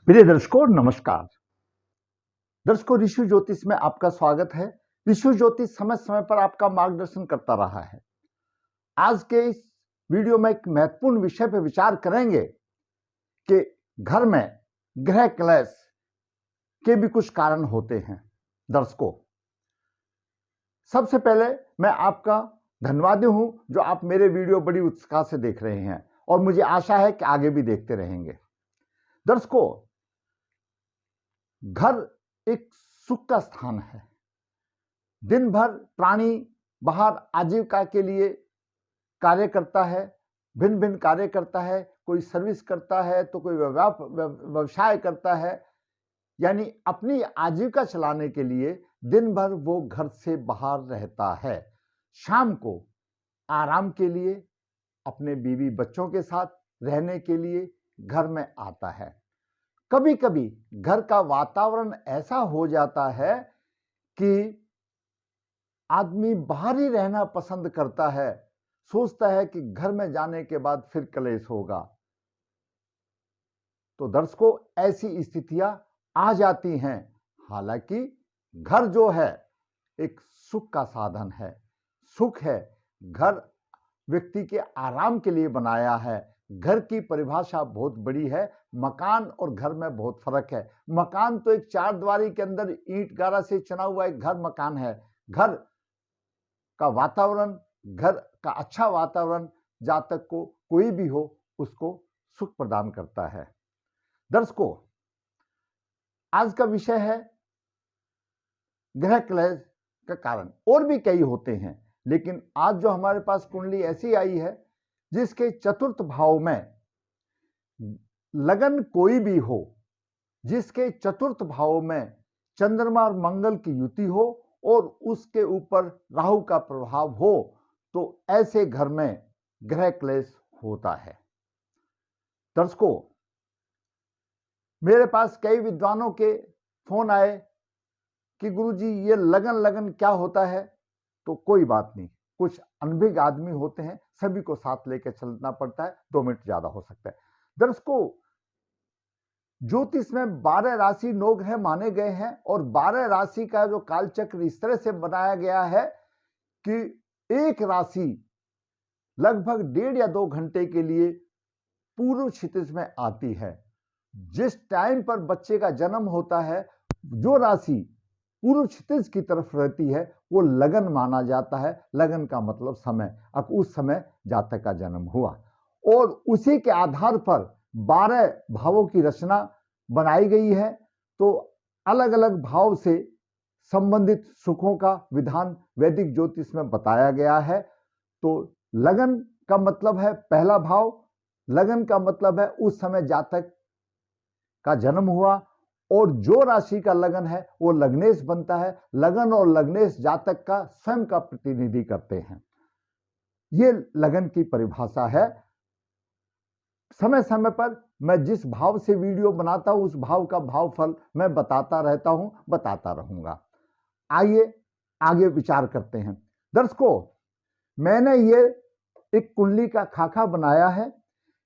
प्रिय दर्शकों नमस्कार। दर्शकों, ऋषि ज्योतिष में आपका स्वागत है। ऋषि ज्योतिष समय समय पर आपका मार्गदर्शन करता रहा है। आज के इस वीडियो में एक महत्वपूर्ण विषय पर विचार करेंगे कि घर में ग्रह क्लेश के भी कुछ कारण होते हैं। दर्शकों, सबसे पहले मैं आपका धन्यवादी हूं जो आप मेरे वीडियो बड़ी उत्साह से देख रहे हैं और मुझे आशा है कि आगे भी देखते रहेंगे। दर्शकों, घर एक सुख का स्थान है। दिन भर प्राणी बाहर आजीविका के लिए कार्य करता है, भिन्न भिन्न कार्य करता है। कोई सर्विस करता है तो कोई व्यवसाय करता है, यानी अपनी आजीविका चलाने के लिए दिन भर वो घर से बाहर रहता है। शाम को आराम के लिए, अपने बीवी बच्चों के साथ रहने के लिए घर में आता है। कभी कभी घर का वातावरण ऐसा हो जाता है कि आदमी बाहर ही रहना पसंद करता है, सोचता है कि घर में जाने के बाद फिर क्लेश होगा। तो दर्शकों, ऐसी स्थितियां आ जाती हैं। हालांकि घर जो है एक सुख का साधन है, सुख है। घर व्यक्ति के आराम के लिए बनाया है। घर की परिभाषा बहुत बड़ी है। मकान और घर में बहुत फर्क है। मकान तो एक चार दीवारी के अंदर ईंट गारा से चना हुआ एक घर मकान है। घर का वातावरण, घर का अच्छा वातावरण जातक को कोई भी हो उसको सुख प्रदान करता है। दर्शकों, आज का विषय है ग्रह क्लेश का कारण। और भी कई होते हैं, लेकिन आज जो हमारे पास कुंडली ऐसी आई है जिसके चतुर्थ भाव में लगन कोई भी हो, जिसके चतुर्थ भाव में चंद्रमा और मंगल की युति हो और उसके ऊपर राहु का प्रभाव हो, तो ऐसे घर में ग्रह क्लेश होता है। दर्शकों, मेरे पास कई विद्वानों के फोन आए कि गुरुजी ये लगन क्या होता है। तो कोई बात नहीं, कुछ अनभिज्ञ आदमी होते हैं, सभी को साथ लेकर चलना पड़ता है। 2 मिनट ज्यादा हो सकता है। दर्शकों, ज्योतिष में 12 राशि 9 ग्रह माने गए हैं और 12 राशि का जो कालचक्र इस तरह से बनाया गया है कि एक राशि लगभग 1.5 या 2 घंटे के लिए पूर्व क्षितिज में आती है। जिस टाइम पर बच्चे का जन्म होता है, जो राशि पूर्व क्षितिज की तरफ रहती है वो लगन माना जाता है। लगन का मतलब समय। अब उस समय जातक का जन्म हुआ और उसी के आधार पर 12 भावों की रचना बनाई गई है। तो अलग अलग भाव से संबंधित सुखों का विधान वैदिक ज्योतिष में बताया गया है। तो लगन का मतलब है पहला भाव। लगन का मतलब है उस समय जातक का जन्म हुआ और जो राशि का लगन है वो लग्नेश बनता है। लगन और लग्नेश जातक का स्वयं का प्रतिनिधि करते हैं। ये लगन की परिभाषा है। समय समय पर मैं जिस भाव से वीडियो बनाता हूं उस भाव का भाव फल मैं बताता रहता हूं, बताता रहूंगा। आइए आगे विचार करते हैं। दर्शकों, मैंने ये एक कुंडली का खाका बनाया है।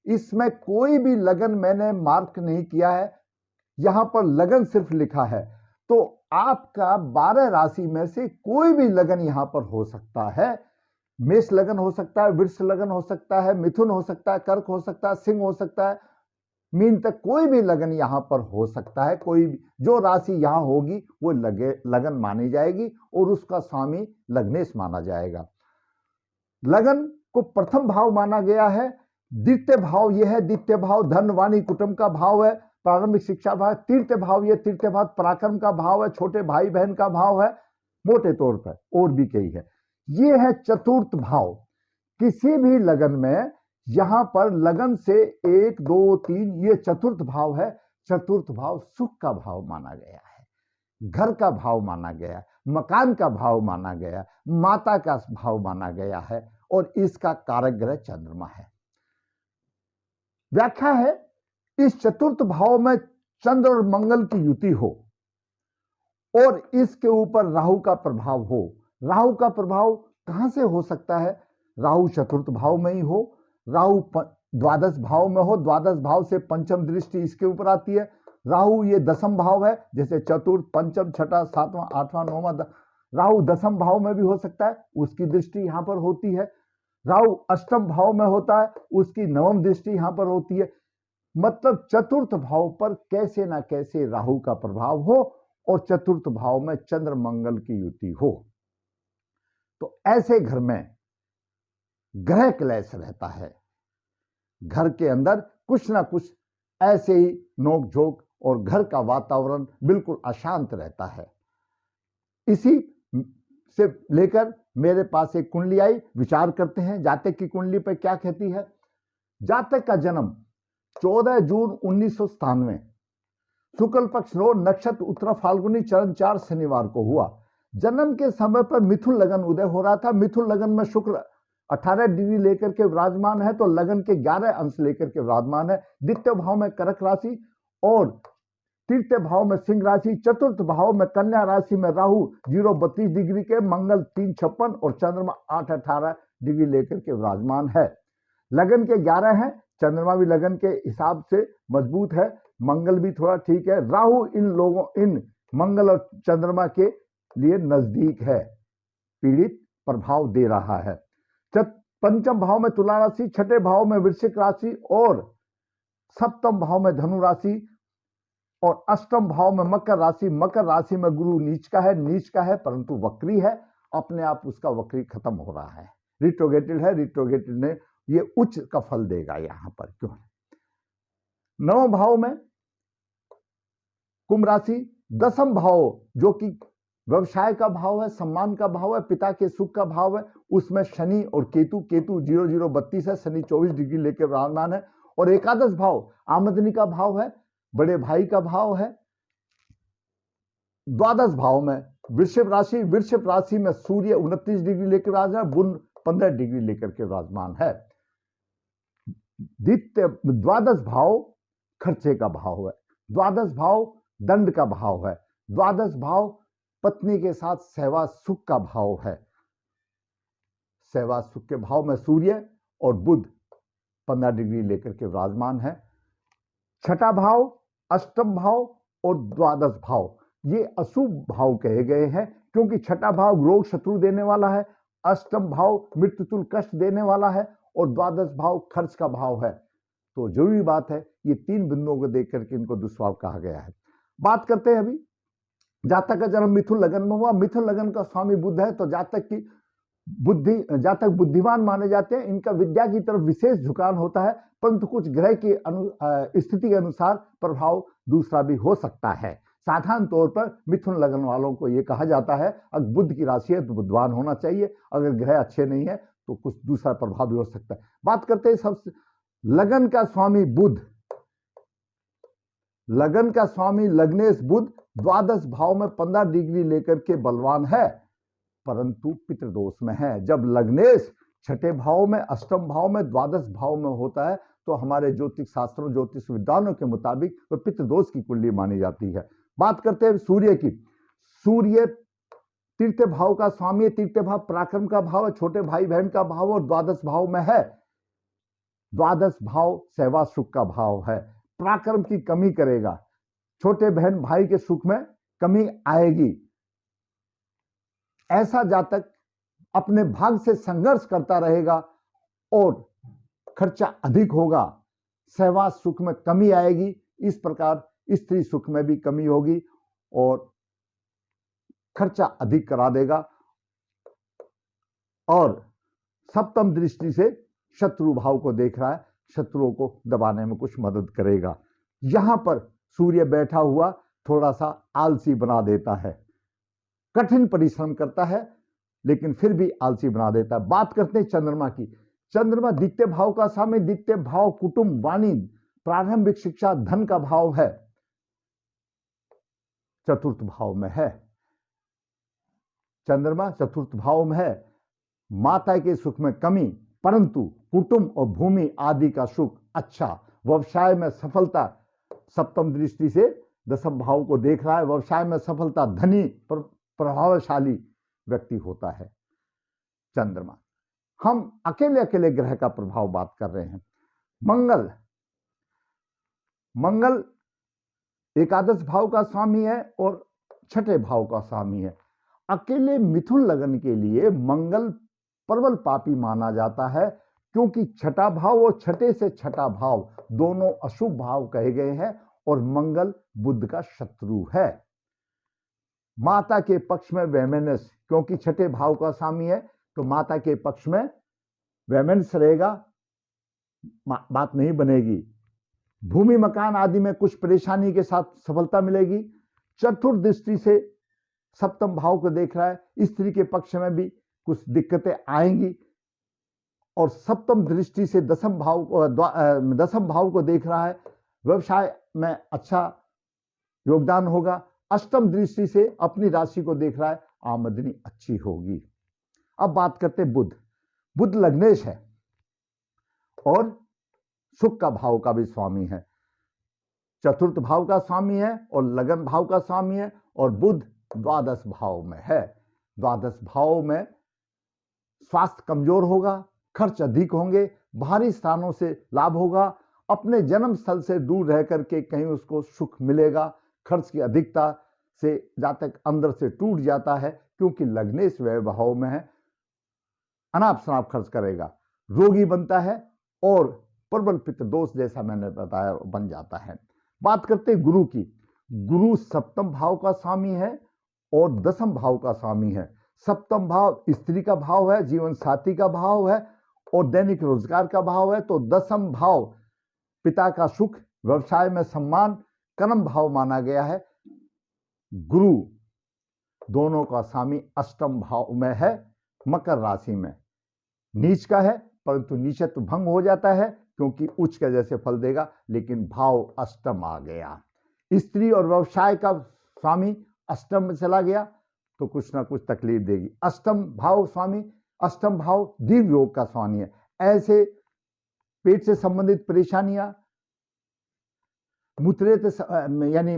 इसमें कोई भी लगन मैंने मार्क नहीं किया है, यहां पर लगन सिर्फ लिखा है। तो आपका 12 राशि में से कोई भी लगन यहां पर हो सकता है। मेष लगन हो सकता है, वृष लगन हो सकता है, मिथुन हो सकता है, कर्क हो सकता है, सिंह हो सकता है, मीन तक कोई भी लगन यहां पर हो सकता है। कोई भी जो राशि यहां होगी वो लगन मानी जाएगी और उसका स्वामी लग्नेश माना जाएगा। लगन को प्रथम भाव माना गया है। द्वितीय भाव यह है, द्वितीय भाव धन वाणी कुटुंब का भाव है, प्रारंभिक शिक्षा भाव। तृतीय भाव, यह तृतीय भाव पराक्रम का भाव है, छोटे भाई बहन का भाव है, मोटे तौर पर और भी कई है। ये है चतुर्थ भाव। किसी भी लगन में यहां पर लगन से 1 2 3 ये चतुर्थ भाव है। चतुर्थ भाव सुख का भाव माना गया है, घर का भाव माना गया, मकान का भाव माना गया, माता का भाव माना गया है और इसका कारक ग्रह चंद्रमा है। व्याख्या है, इस चतुर्थ भाव में चंद्र और मंगल की युति हो और इसके ऊपर राहु का प्रभाव हो। राहु का प्रभाव कहां से हो सकता है? राहु चतुर्थ भाव में ही हो, राहु द्वादश भाव में हो, द्वादश भाव से पंचम दृष्टि इसके ऊपर आती है, राहु ये दसम भाव है, जैसे चतुर्थ, पंचम, छठा, सातवां, आठवां, नौवां, राहु दसम भाव में भी हो सकता है, उसकी दृष्टि यहां पर होती है। राहु अष्टम भाव में होता है, उसकी नवम दृष्टि यहां पर होती है। मतलब चतुर्थ भाव पर कैसे ना कैसे राहु का प्रभाव हो और चतुर्थ भाव में चंद्र मंगल की युति हो, तो ऐसे घर में ग्रह क्लेश रहता है। घर के अंदर कुछ ना कुछ ऐसे ही नोकझोंक और घर का वातावरण बिल्कुल अशांत रहता है। इसी से लेकर मेरे पास एक कुंडली आई, विचार करते हैं जातक की कुंडली पर क्या कहती है। जातक का जन्म 14 जून 1997 शुक्ल पक्ष रो नक्षत्र उत्तरा फाल्गुनी चरण 4 शनिवार को हुआ। जन्म के समय पर मिथुन लगन उदय हो रहा था। मिथुन लगन में शुक्र 18 डिग्री लेकर के विराजमान है, तो लगन के 11 अंश लेकर के विराजमान है। द्वितीय भाव में कर्क राशि और तृतीय भाव में सिंह राशि, चतुर्थ भाव में कन्या राशि में राहु 0-32 डिग्री के, मंगल 3-56 और चंद्रमा 8-18 डिग्री लेकर के विराजमान है। लगन के 11 हैं, चंद्रमा भी लगन के हिसाब से मजबूत है, मंगल भी थोड़ा ठीक है। राहु इन मंगल और चंद्रमा के लिए नजदीक है, पीड़ित प्रभाव दे रहा है। पंचम भाव में तुला राशि, छठे भाव में वृश्चिक राशि और सप्तम भाव में धनु राशि और अष्टम भाव में मकर राशि। मकर राशि में गुरु नीच का है परंतु वक्री है, अपने आप उसका वक्री खत्म हो रहा है, रिट्रोगेटेड है। रिट्रोगेटेड ने ये उच्च का फल देगा यहां पर, क्यों। नवम भाव में कुंभ राशि, दसम भाव जो कि व्यवसाय का भाव है, सम्मान का भाव है, पिता के सुख का भाव है, उसमें शनि और केतु 0032 है, शनि 24 डिग्री लेकर विराजमान है। और एकादश भाव आमदनी का भाव है, बड़े भाई का भाव है। द्वादश भाव में वृषभ राशि में सूर्य 29 डिग्री लेकर विराजमान है, बुध 15 डिग्री लेकर के विराजमान है। द्वादश भाव खर्चे का भाव है, द्वादश भाव दंड का भाव है, द्वादश भाव पत्नी के साथ सहवास सुख का भाव है। सहवास सुख के भाव में सूर्य और बुध 15 डिग्री लेकर के विराजमान है। छठा भाव, अष्टम भाव और द्वादश भाव ये अशुभ भाव कहे गए हैं, क्योंकि छठा भाव रोग शत्रु देने वाला है, अष्टम भाव मृत्युतुल कष्ट देने वाला है और द्वादश भाव खर्च का भाव है। तो जरूरी बात है, ये तीन बिंदुओं को देख करके इनको दुष्भाव कहा गया है। बात करते हैं अभी जातक का जन्म मिथुन लगन में हुआ। मिथुन लगन का स्वामी बुध है, तो जातक बुद्धिमान माने जाते हैं। इनका विद्या की तरफ विशेष झुकाव होता है, परंतु कुछ ग्रह की स्थिति के अनुसार प्रभाव दूसरा भी हो सकता है। साधारण तौर पर मिथुन लगन वालों को यह कहा जाता है, अगर बुध की राशि है तो बुद्धवान होना चाहिए, अगर ग्रह अच्छे नहीं है तो कुछ दूसरा प्रभाव भी हो सकता है। बात करते हैं सबसे लगन का स्वामी बुध, लगन का स्वामी लग्नेश बुध द्वादश भाव में 15 डिग्री लेकर के बलवान है, परंतु पितृदोष में है। जब लग्नेश छठे भाव में, अष्टम भाव में, द्वादश भाव में होता है तो हमारे ज्योतिष शास्त्रों, ज्योतिष विद्वानों के मुताबिक वह पितृदोष की कुंडली मानी जाती है। बात करते हैं सूर्य की। सूर्य तृतीय भाव का स्वामी है, तृतीय भाव पराक्रम का भाव है, छोटे भाई बहन का भाव और द्वादश भाव में है। द्वादश भाव सहवास सुख का भाव है, पराक्रम की कमी करेगा, छोटे बहन भाई के सुख में कमी आएगी। ऐसा जातक अपने भाग से संघर्ष करता रहेगा और खर्चा अधिक होगा, सहवास सुख में कमी आएगी। इस प्रकार स्त्री सुख में भी कमी होगी और खर्चा अधिक करा देगा। और सप्तम दृष्टि से शत्रु भाव को देख रहा है, शत्रुओं को दबाने में कुछ मदद करेगा। यहां पर सूर्य बैठा हुआ थोड़ा सा आलसी बना देता है, कठिन परिश्रम करता है लेकिन फिर भी आलसी बना देता है। बात करते हैं चंद्रमा की। चंद्रमा द्वितीय भाव का स्वामी, द्वितीय भाव कुटुंब, वाणी, प्रारंभिक शिक्षा, धन का भाव है, चतुर्थ भाव में है। चंद्रमा चतुर्थ भाव में है, माता के सुख में कमी, परंतु कुटुंब और भूमि आदि का सुख अच्छा। व्यवसाय में सफलता, सप्तम दृष्टि से दसम भाव को देख रहा है, व्यवसाय में सफलता, धनी प्रभावशाली व्यक्ति होता है चंद्रमा। हम अकेले अकेले ग्रह का प्रभाव बात कर रहे हैं। मंगल एकादश भाव का स्वामी है और छठे भाव का स्वामी है। अकेले मिथुन लगन के लिए मंगल प्रबल पापी माना जाता है, क्योंकि छठा भाव और छठे से छठा भाव दोनों अशुभ भाव कहे गए हैं और मंगल बुध का शत्रु है। माता के पक्ष में वेमेनस, क्योंकि छठे भाव का स्वामी है तो माता के पक्ष में वेमेनस रहेगा, बात नहीं बनेगी। भूमि मकान आदि में कुछ परेशानी के साथ सफलता मिलेगी। चतुर्थ दृष्टि से सप्तम भाव को देख रहा है, स्त्री के पक्ष में भी कुछ दिक्कतें आएंगी। और सप्तम दृष्टि से दसम भाव को देख रहा है, व्यवसाय में अच्छा योगदान होगा। अष्टम दृष्टि से अपनी राशि को देख रहा है, आमदनी अच्छी होगी। अब बात करते बुध। बुध लग्नेश है और सुख का भाव का भी स्वामी है, चतुर्थ भाव का स्वामी है और लगन भाव का स्वामी है, और बुध द्वादश भाव में है। द्वादश भाव में स्वास्थ्य कमजोर होगा, खर्च अधिक होंगे, बाहरी स्थानों से लाभ होगा, अपने जन्म स्थल से दूर रह करके कहीं उसको सुख मिलेगा। खर्च की अधिकता से जातक अंदर से टूट जाता है, क्योंकि लग्नेश व्यय भाव में है, अनाप शनाप खर्च करेगा, रोगी बनता है और प्रबल पित्त दोष जैसा मैंने बताया बन जाता है। बात करते हैं गुरु की। गुरु सप्तम भाव का स्वामी है और दसम भाव का स्वामी है। सप्तम भाव स्त्री का भाव है, जीवन साथी का भाव है और दैनिक रोजगार का भाव है, तो दसम भाव पिता का सुख, व्यवसाय में सम्मान, कर्म भाव माना गया है। गुरु दोनों का स्वामी अष्टम भाव में है, मकर राशि में। नीच का है, परंतु नीचत्व भंग हो जाता है क्योंकि उच्च का जैसे फल देगा, लेकिन भाव अष्टम आ गया। स्त्री और व्यवसाय का स्वामी अष्टम में चला गया तो कुछ ना कुछ तकलीफ देगी। अष्टम भाव स्वामी, अष्टम भाव दीर्घ योग का स्वामी है। ऐसे पेट से संबंधित परेशानियां, मूत्रेत यानी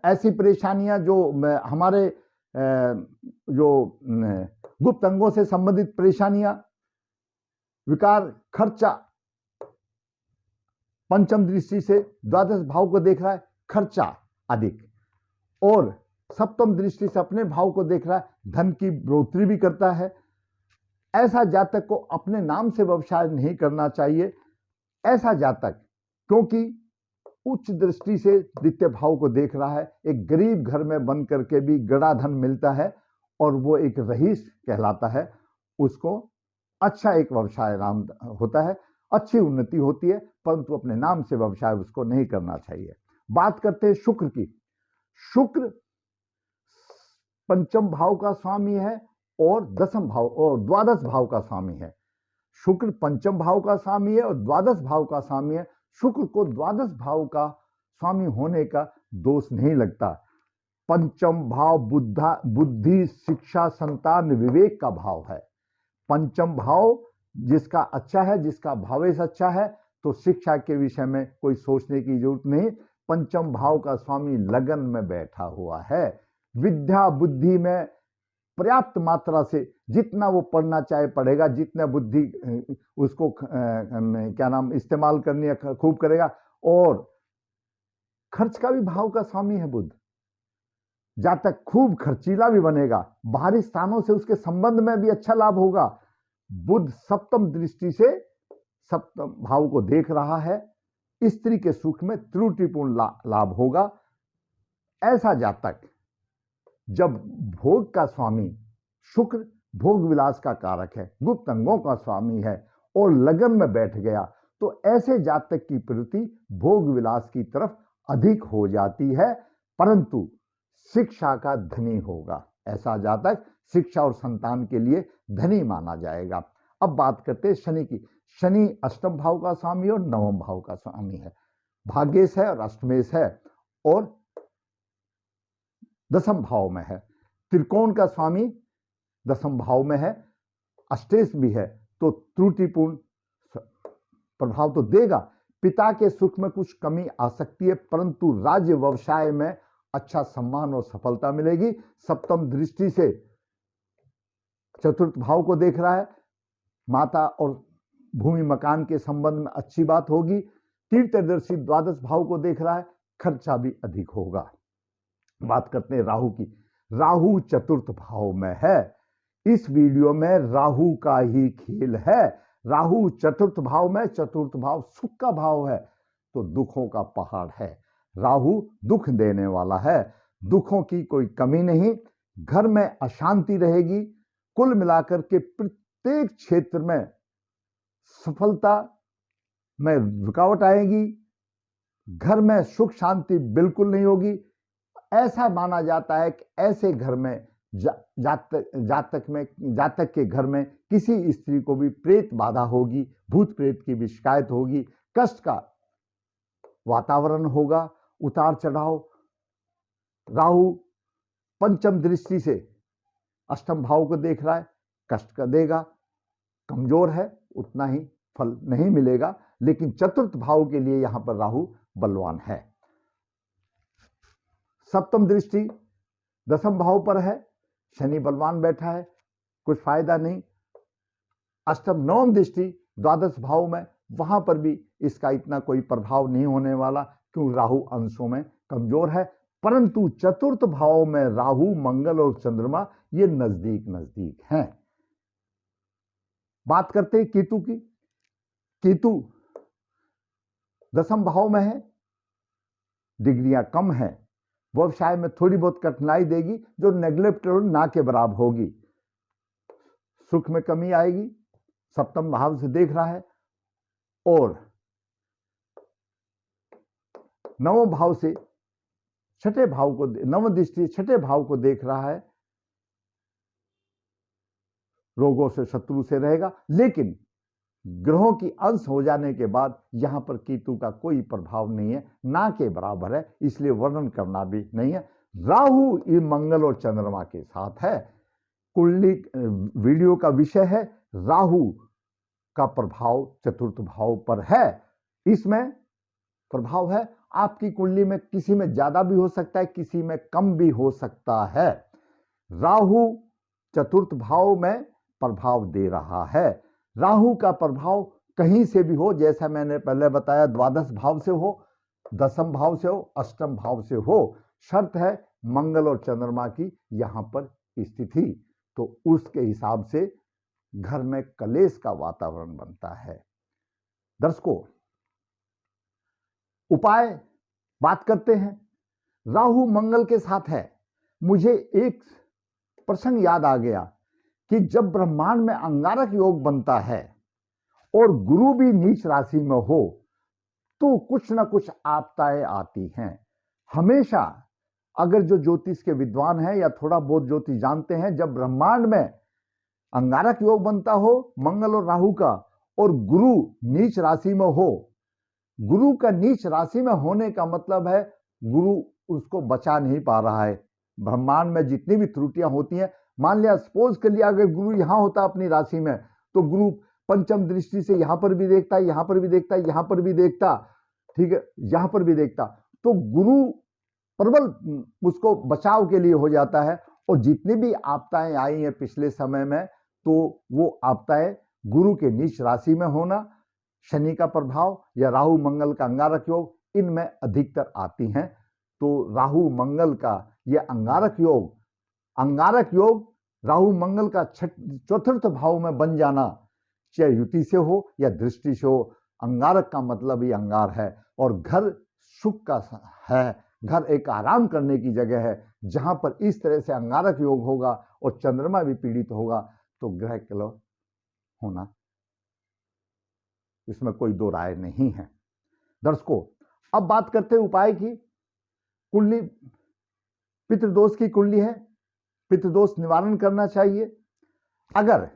ऐसी परेशानियां जो हमारे जो गुप्त अंगों से संबंधित परेशानियां, विकार, खर्चा, पंचम दृष्टि से द्वादश भाव को देख रहा है, खर्चा अधिक, और सप्तम दृष्टि से अपने भाव को देख रहा है, धन की बढ़ोतरी भी करता है। ऐसा जातक को अपने नाम से व्यवसाय नहीं करना चाहिए। ऐसा जातक क्योंकि उच्च दृष्टि से द्वितीय भाव को देख रहा है, एक गरीब घर में बन करके भी गड़ा धन मिलता है और वो एक रईस कहलाता है, उसको अच्छा एक व्यवसाय नाम होता है, अच्छी उन्नति होती है, परंतु अपने नाम से व्यवसाय उसको नहीं करना चाहिए। बात करते हैं शुक्र की। शुक्र पंचम भाव का स्वामी है और दसम भाव और द्वादश भाव का स्वामी है। शुक्र पंचम भाव का स्वामी है और द्वादश भाव का स्वामी है। शुक्र को द्वादश भाव का स्वामी होने का दोष नहीं लगता। पंचम भाव बुद्धि, शिक्षा, संतान, विवेक का भाव है। पंचम भाव जिसका अच्छा है, जिसका भावेश अच्छा है, तो शिक्षा के विषय में कोई सोचने की जरूरत नहीं। पंचम भाव का स्वामी लगन में बैठा हुआ है। विद्या बुद्धि में पर्याप्त मात्रा से जितना वो पढ़ना चाहे पढ़ेगा, जितना बुद्धि उसको क्या नाम इस्तेमाल करनी है खूब करेगा। और खर्च का भी भाव का स्वामी है बुध, जातक खूब खर्चीला भी बनेगा, बाहरी स्थानों से उसके संबंध में भी अच्छा लाभ होगा। बुध सप्तम दृष्टि से सप्तम भाव को देख रहा है, स्त्री के सुख में त्रुटिपूर्ण लाभ होगा। ऐसा जातक जब भोग का स्वामी शुक्र भोग विलास का कारक है, गुप्त अंगों का स्वामी है और लगन में बैठ गया, तो ऐसे जातक की प्रवृत्ति भोग विलास की तरफ अधिक हो जाती है, परंतु शिक्षा का धनी होगा। ऐसा जातक शिक्षा और संतान के लिए धनी माना जाएगा। अब बात करते हैं शनि की। शनि अष्टम भाव का स्वामी और नवम भाव का स्वामी है, भाग्येश है और अष्टमेश है और दसम भाव में है। त्रिकोण का स्वामी दसम भाव में है, अष्टेश भी है, तो त्रुटिपूर्ण प्रभाव तो देगा। पिता के सुख में कुछ कमी आ सकती है, परंतु राज्य व्यवसाय में अच्छा सम्मान और सफलता मिलेगी। सप्तम दृष्टि से चतुर्थ भाव को देख रहा है, माता और भूमि मकान के संबंध में अच्छी बात होगी। तीर्थदर्शी द्वादश भाव को देख रहा है, खर्चा भी अधिक होगा। बात करते हैं राहु की। राहु चतुर्थ भाव में है। इस वीडियो में राहु का ही खेल है। राहु चतुर्थ भाव में, चतुर्थ भाव सुख का भाव है, तो दुखों का पहाड़ है। राहु दुख देने वाला है, दुखों की कोई कमी नहीं। घर में अशांति रहेगी। कुल मिलाकर के प्रत्येक क्षेत्र में सफलता में रुकावट आएगी। घर में सुख शांति बिल्कुल नहीं होगी। ऐसा माना जाता है कि ऐसे घर में जातक के घर में किसी स्त्री को भी प्रेत बाधा होगी, भूत प्रेत की भी शिकायत होगी, कष्ट का वातावरण होगा, उतार चढ़ाव। राहु पंचम दृष्टि से अष्टम भाव को देख रहा है, कष्ट का देगा। कमजोर है, उतना ही फल नहीं मिलेगा, लेकिन चतुर्थ भाव के लिए यहां पर राहु बलवान है। सप्तम दृष्टि दसम भाव पर है, शनि बलवान बैठा है, कुछ फायदा नहीं। अष्टम नवम दृष्टि द्वादश भाव में, वहां पर भी इसका इतना कोई प्रभाव नहीं होने वाला, क्योंकि राहु अंशों में कमजोर है। परंतु चतुर्थ भाव में राहु, मंगल और चंद्रमा ये नजदीक नजदीक हैं। बात करते हैं केतु की। केतु दसम भाव में है, डिग्रियां कम है, व्यवसाय में थोड़ी बहुत कठिनाई देगी, जो नेग्लेक्ट ना के बराबर होगी। सुख में कमी आएगी, सप्तम भाव से देख रहा है, और नवम भाव से छठे भाव को, नवम दृष्टि छठे भाव को देख रहा है। रोगों से, शत्रु से रहेगा, लेकिन ग्रहों की अंश हो जाने के बाद यहां पर केतु का कोई प्रभाव नहीं है, ना के बराबर है, इसलिए वर्णन करना भी नहीं है। राहु ये मंगल और चंद्रमा के साथ है। कुंडली वीडियो का विषय है राहु का प्रभाव चतुर्थ भाव पर है। इसमें प्रभाव है, आपकी कुंडली में किसी में ज्यादा भी हो सकता है, किसी में कम भी हो सकता है। राहु चतुर्थ भाव में प्रभाव दे रहा है। राहु का प्रभाव कहीं से भी हो, जैसा मैंने पहले बताया, द्वादश भाव से हो, दसम भाव से हो, अष्टम भाव से हो, शर्त है मंगल और चंद्रमा की यहां पर स्थिति, तो उसके हिसाब से घर में कलेश का वातावरण बनता है। दर्शकों, उपाय बात करते हैं। राहु मंगल के साथ है। मुझे एक प्रसंग याद आ गया कि जब ब्रह्मांड में अंगारक योग बनता है और गुरु भी नीच राशि में हो, तो कुछ ना कुछ आपदाएं आती हैं। हमेशा अगर जो ज्योतिष के विद्वान हैं या थोड़ा बहुत ज्योतिष जानते हैं, जब ब्रह्मांड में अंगारक योग बनता हो मंगल और राहु का, और गुरु नीच राशि में हो, गुरु का नीच राशि में होने का मतलब है गुरु उसको बचा नहीं पा रहा है। ब्रह्मांड में जितनी भी त्रुटियां होती हैं, मान लिया सपोज कर लिया, अगर गुरु यहां होता अपनी राशि में, तो गुरु पंचम दृष्टि से यहां पर भी देखता, यहां पर भी देखता, यहां पर भी देखता, ठीक है, यहां पर भी देखता, तो गुरु प्रबल उसको बचाव के लिए हो जाता है। और जितनी भी आपदाएं आई हैं पिछले समय में, तो वो आपदाएं गुरु के नीच राशि में होना, शनि का प्रभाव या राहु मंगल का अंगारक योग, इनमें अधिकतर आती हैं। तो राहु मंगल का यह अंगारक योग राहु मंगल का चतुर्थ भाव में बन जाना, चाहे युति से हो या दृष्टि से हो, अंगारक का मतलब ही अंगार है, और घर सुख का है, घर एक आराम करने की जगह है। जहां पर इस तरह से अंगारक योग होगा और चंद्रमा भी पीड़ित होगा, तो ग्रह कलह होना, इसमें कोई दो राय नहीं है। दर्शकों, अब बात करते हैं उपाय की। कुंडली पितृदोष की कुंडली है, पितृदोष निवारण करना चाहिए। अगर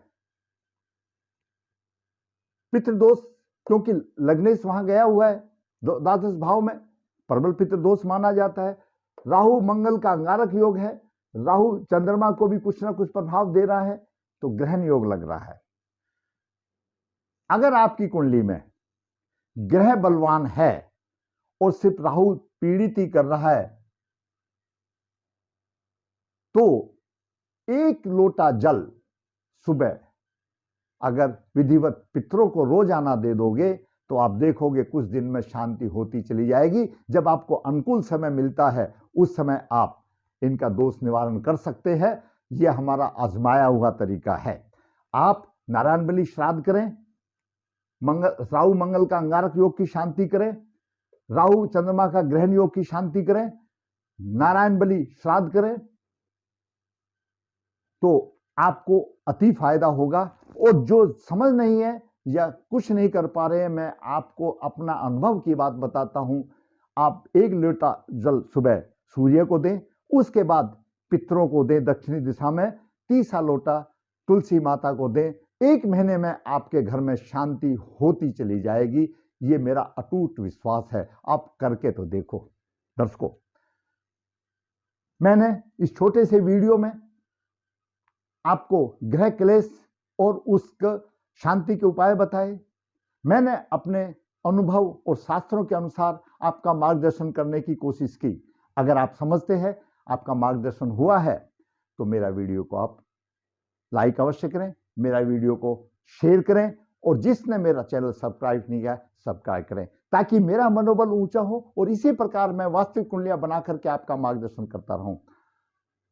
पितृदोष, क्योंकि लग्नेश वहां गया हुआ है द्वादश भाव में, प्रबल पितृदोष माना जाता है। राहु मंगल का अंगारक योग है, राहु चंद्रमा को भी कुछ ना कुछ प्रभाव दे रहा है, तो ग्रहण योग लग रहा है। अगर आपकी कुंडली में ग्रह बलवान है और सिर्फ राहु पीड़ित ही कर रहा है, तो 1 लोटा जल सुबह अगर विधिवत पितरों को रोजाना दे दोगे, तो आप देखोगे कुछ दिन में शांति होती चली जाएगी। जब आपको अनुकूल समय मिलता है उस समय आप इनका दोष निवारण कर सकते हैं। यह हमारा आजमाया हुआ तरीका है। आप नारायण बलि श्राद्ध करें, राहु मंगल का अंगारक योग की शांति करें, राहु चंद्रमा का ग्रहण योग की शांति करें, नारायण बलि श्राद्ध करें, तो आपको अति फायदा होगा। और जो समझ नहीं है या कुछ नहीं कर पा रहे हैं, मैं आपको अपना अनुभव की बात बताता हूं। आप 1 लोटा जल सुबह सूर्य को दें, उसके बाद पितरों को दें दक्षिणी दिशा में, तीसरा लोटा तुलसी माता को दें। 1 महीने में आपके घर में शांति होती चली जाएगी। ये मेरा अटूट विश्वास है। आप करके तो देखो। दर्शकों, मैंने इस छोटे से वीडियो में आपको ग्रह क्लेश और उसके शांति के उपाय बताए। मैंने अपने अनुभव और शास्त्रों के अनुसार आपका मार्गदर्शन करने की कोशिश की। अगर आप समझते हैं, आपका मार्गदर्शन हुआ है, तो मेरा वीडियो को आप लाइक अवश्य करें, मेरा वीडियो को शेयर करें, और जिसने मेरा चैनल सब्सक्राइब नहीं किया सब्सक्राइब करें, ताकि मेरा मनोबल ऊंचा हो और इसी प्रकार मैं वास्तविक कुंडलियां बना करके आपका मार्गदर्शन करता रहूं।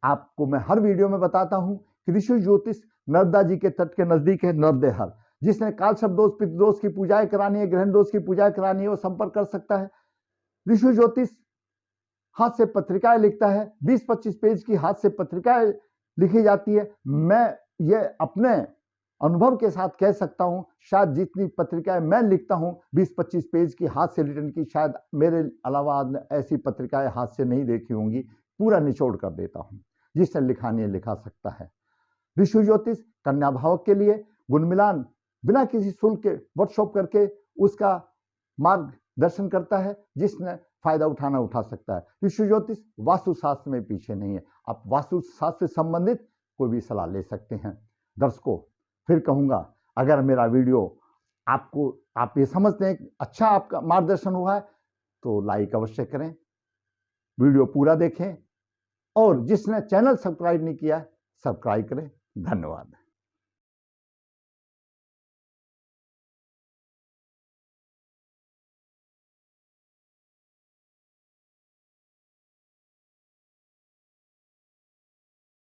आपको मैं हर वीडियो में बताता हूं कि ऋषि ज्योतिष नर्मदा जी के तट के नजदीक है नरदेहर। जिसने काल शब्द दोष, पितृ दोष की पूजाएं करानी है, ग्रहण दोष की पूजाएं करानी है, वो संपर्क कर सकता है। ऋषि ज्योतिष हाथ से पत्रिकाएं लिखता है, 20-25 पेज की हाथ से पत्रिकाएं लिखी जाती है। मैं ये अपने अनुभव के साथ कह सकता हूं, शायद जितनी पत्रिकाएं मैं लिखता हूं 20-25 पेज की हाथ से रिटर्न की, शायद मेरे अलावा ऐसी पत्रिकाएं हाथ से नहीं देखी होंगी। पूरा निचोड़ कर देता हूं। जिसने लिखानी है लिखा सकता है। ऋषि ज्योतिष कन्या भावक के लिए गुण मिलान बिना किसी शुल्क के वर्कशॉप करके उसका मार्गदर्शन करता है। जिसने फायदा उठाना उठा सकता है। ऋषि ज्योतिष वास्तुशास्त्र में पीछे नहीं है। आप वास्तुशास्त्र से संबंधित कोई भी सलाह ले सकते हैं। दर्शकों, फिर कहूंगा, अगर मेरा वीडियो आप ये समझते हैं अच्छा आपका मार्गदर्शन हुआ है, तो लाइक अवश्य करें, वीडियो पूरा देखें, और जिसने चैनल सब्सक्राइब नहीं किया सब्सक्राइब करें। धन्यवाद।